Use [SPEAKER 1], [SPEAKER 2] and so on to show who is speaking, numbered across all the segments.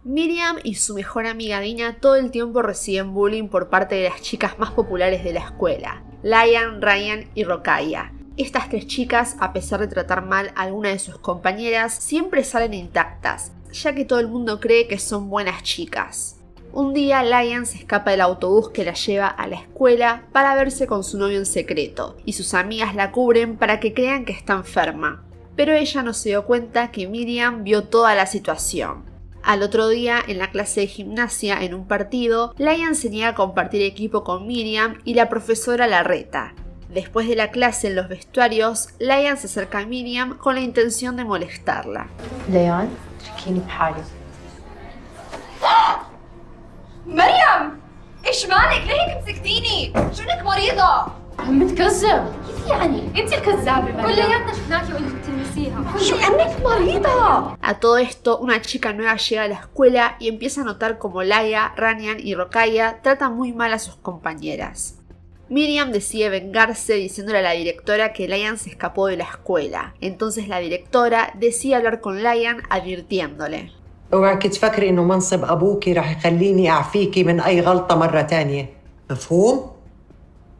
[SPEAKER 1] Miriam y su mejor amiga Dina todo el tiempo reciben bullying por parte de las chicas más populares de la escuela, Layan, Ryan y Rokhaya. Estas tres chicas, a pesar de tratar mal a alguna de sus compañeras, siempre salen intactas, ya que todo el mundo cree que son buenas chicas. Un día Layan se escapa del autobús que la lleva a la escuela para verse con su novio en secreto, y sus amigas la cubren para que crean que está enferma. Pero ella no se dio cuenta que Miriam vio toda la situación. Al otro día, en la clase de gimnasia, en un partido, Layan se niega a compartir equipo con Miriam y la profesora la reta. Después de la clase en los vestuarios, Layan se acerca a Miriam con la intención de molestarla.
[SPEAKER 2] Layan, تركيني بحالي.
[SPEAKER 3] مريم! ايش مالك؟ ليه هيك مسكتيني؟ شو انك مريضة؟
[SPEAKER 2] عم بتكذب. كيف يعني؟
[SPEAKER 3] انت الكذابة مريم. كلياتنا شفناكي وانت بتلمسيها.
[SPEAKER 2] شو انك مريضة؟
[SPEAKER 1] A todo esto, una chica nueva llega a la escuela y empieza a notar como Laia, Ryan y Rokhaya tratan muy mal a sus compañeras. Miriam decide vengarse diciéndole a la directora que Layan se escapó de la escuela. Entonces la directora decide hablar con Layan advirtiéndole:
[SPEAKER 4] اوعك تفكري انه منصب ابوكي رح يخليني اعفيكي من اي غلطة مرة تانية. مفهوم؟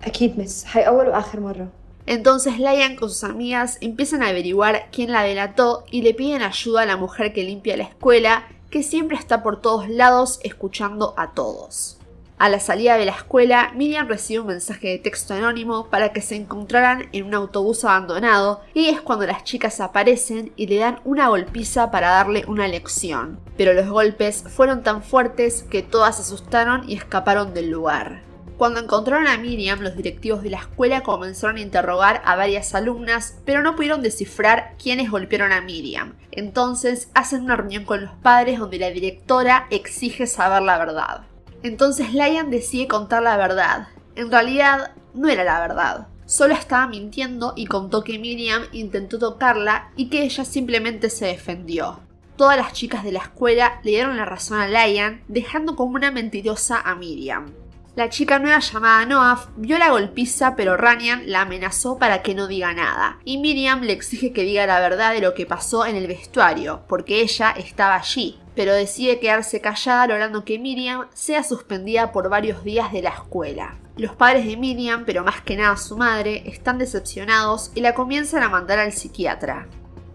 [SPEAKER 2] أكيد مس، هاي أول وآخر مرة.
[SPEAKER 1] Entonces Layan con sus amigas empiezan a averiguar quién la delató y le piden ayuda a la mujer que limpia la escuela, que siempre está por todos lados escuchando a todos. A la salida de la escuela, Miriam recibe un mensaje de texto anónimo para que se encontraran en un autobús abandonado, y es cuando las chicas aparecen y le dan una golpiza para darle una lección. Pero los golpes fueron tan fuertes que todas se asustaron y escaparon del lugar. Cuando encontraron a Miriam, los directivos de la escuela comenzaron a interrogar a varias alumnas, pero no pudieron descifrar quiénes golpearon a Miriam. Entonces hacen una reunión con los padres donde la directora exige saber la verdad. Entonces Layan decide contar la verdad. En realidad no era la verdad. Solo estaba mintiendo y contó que Miriam intentó tocarla y que ella simplemente se defendió. Todas las chicas de la escuela le dieron la razón a Layan, dejando como una mentirosa a Miriam. La chica nueva llamada Noaf vio la golpiza, pero Ryan la amenazó para que no diga nada, y Miriam le exige que diga la verdad de lo que pasó en el vestuario, porque ella estaba allí, pero decide quedarse callada logrando que Miriam sea suspendida por varios días de la escuela. Los padres de Miriam, pero más que nada su madre, están decepcionados y la comienzan a mandar al psiquiatra.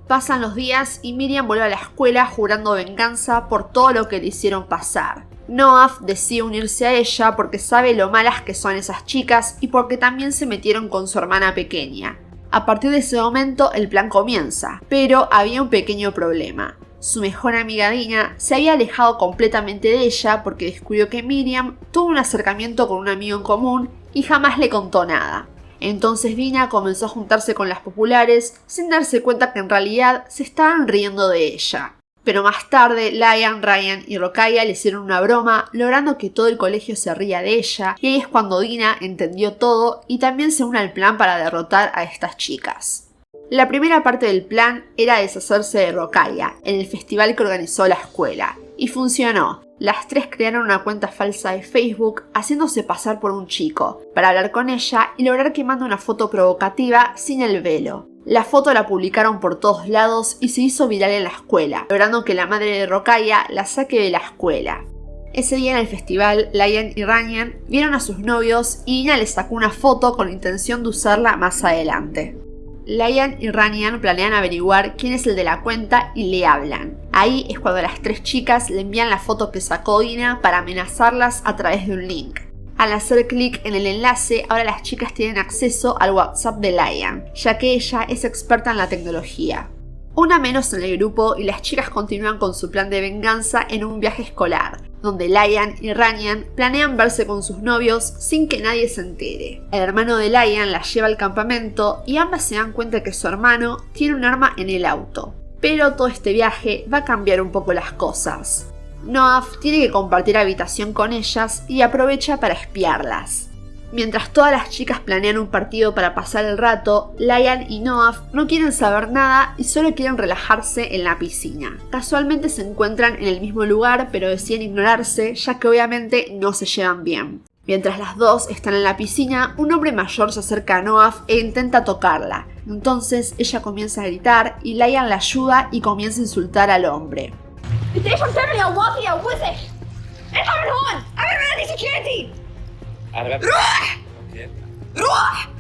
[SPEAKER 1] Pasan los días y Miriam vuelve a la escuela jurando venganza por todo lo que le hicieron pasar. Noaf decide unirse a ella porque sabe lo malas que son esas chicas y porque también se metieron con su hermana pequeña. A partir de ese momento el plan comienza, pero había un pequeño problema. Su mejor amiga Dina se había alejado completamente de ella porque descubrió que Miriam tuvo un acercamiento con un amigo en común y jamás le contó nada. Entonces Dina comenzó a juntarse con las populares sin darse cuenta que en realidad se estaban riendo de ella. Pero más tarde, Layan, Ryan y Rokhaya le hicieron una broma, logrando que todo el colegio se ría de ella, y ahí es cuando Dina entendió todo y también se une al plan para derrotar a estas chicas. La primera parte del plan era deshacerse de Rokhaya en el festival que organizó la escuela, y funcionó. Las tres crearon una cuenta falsa de Facebook haciéndose pasar por un chico, para hablar con ella y lograr que mande una foto provocativa sin el velo. La foto la publicaron por todos lados y se hizo viral en la escuela, logrando que la madre de Rokhaya la saque de la escuela. Ese día en el festival, Layan y Ryan vieron a sus novios y Dina les sacó una foto con la intención de usarla más adelante. Layan y Ryan planean averiguar quién es el de la cuenta y le hablan. Ahí es cuando las tres chicas le envían la foto que sacó Dina para amenazarlas a través de un link. Al hacer clic en el enlace, ahora las chicas tienen acceso al WhatsApp de Layan, ya que ella es experta en la tecnología. Una menos en el grupo y las chicas continúan con su plan de venganza en un viaje escolar, donde Layan y Ryan planean verse con sus novios sin que nadie se entere. El hermano de Layan la lleva al campamento y ambas se dan cuenta que su hermano tiene un arma en el auto. Pero todo este viaje va a cambiar un poco las cosas. Noaf tiene que compartir habitación con ellas y aprovecha para espiarlas. Mientras todas las chicas planean un partido para pasar el rato, Layan y Noaf no quieren saber nada y solo quieren relajarse en la piscina. Casualmente se encuentran en el mismo lugar, pero deciden ignorarse, ya que obviamente no se llevan bien. Mientras las dos están en la piscina, un hombre mayor se acerca a Noaf e intenta tocarla. Entonces ella comienza a gritar y Layan la ayuda y comienza a insultar al hombre.
[SPEAKER 3] انت ايش عم تعمل يا واطي يا وسخ؟ اطلع من هون! انا من عندي سكيورتي! ¡Ruah!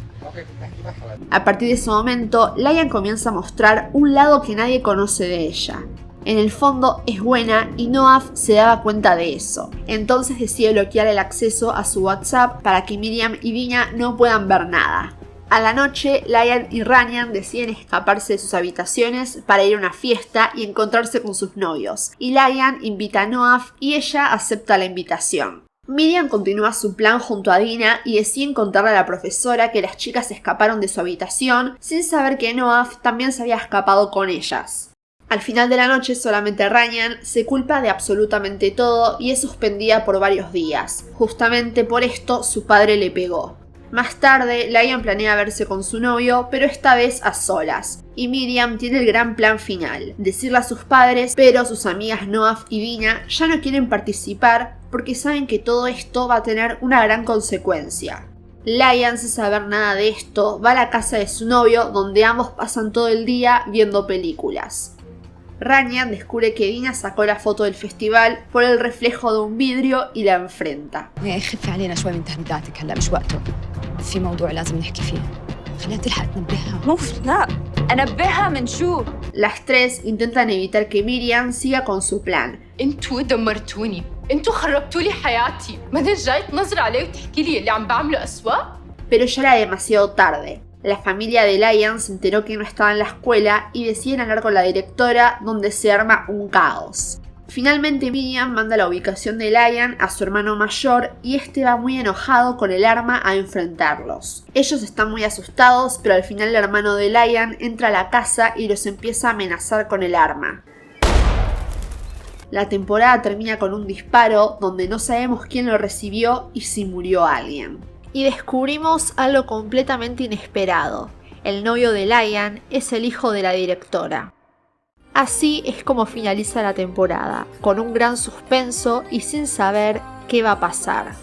[SPEAKER 1] A partir de ese momento, Lian comienza a mostrar un lado que nadie conoce de ella. En el fondo es buena y Noah se daba cuenta de eso. Entonces decide bloquear el acceso a su WhatsApp para que Miriam y Vina no puedan ver nada. A la noche, Lian y Ranian deciden escaparse de sus habitaciones para ir a una fiesta y encontrarse con sus novios. Y Lian invita a Noah y ella acepta la invitación. Miriam continúa su plan junto a Dina y decide contarle a la profesora que las chicas escaparon de su habitación sin saber que Noah también se había escapado con ellas. Al final de la noche solamente Ranian se culpa de absolutamente todo y es suspendida por varios días. Justamente por esto su padre le pegó. Más tarde, Lian planea verse con su novio, pero esta vez a solas. Y Miriam tiene el gran plan final, decirle a sus padres, pero sus amigas Noah y Dina ya no quieren participar porque saben que todo esto va a tener una gran consecuencia. Lian, sin saber nada de esto, va a la casa de su novio, donde ambos pasan todo el día viendo películas. Ranian descubre que Dina sacó la foto del festival por el reflejo de un vidrio y la enfrenta.
[SPEAKER 5] يا أخي خفي علينا شوي من تهديداتك هلا مش وقته. في موضوع لازم نحكي فيه. خليها تلحق تنبهها.
[SPEAKER 3] اوف لا انبهها من شو؟
[SPEAKER 1] Las tres intentan evitar que Miriam siga con su plan.
[SPEAKER 5] انتوا دمرتوني. انتوا خربتوا لي حياتي. بعدين جاي تنظر علي وتحكي لي اللي عم بعمله أسوأ؟
[SPEAKER 1] Pero ya era demasiado tarde. La familia de Lian se enteró que no estaba en la escuela y deciden hablar con la directora, donde se arma un caos. Finalmente Miriam manda la ubicación de Lian a su hermano mayor y este va muy enojado con el arma a enfrentarlos. Ellos están muy asustados, pero al final el hermano de Lian entra a la casa y los empieza a amenazar con el arma. La temporada termina con un disparo donde no sabemos quién lo recibió y si murió alguien. Y descubrimos algo completamente inesperado. El novio de Lian es el hijo de la directora. Así es como finaliza la temporada, con un gran suspenso y sin saber qué va a pasar.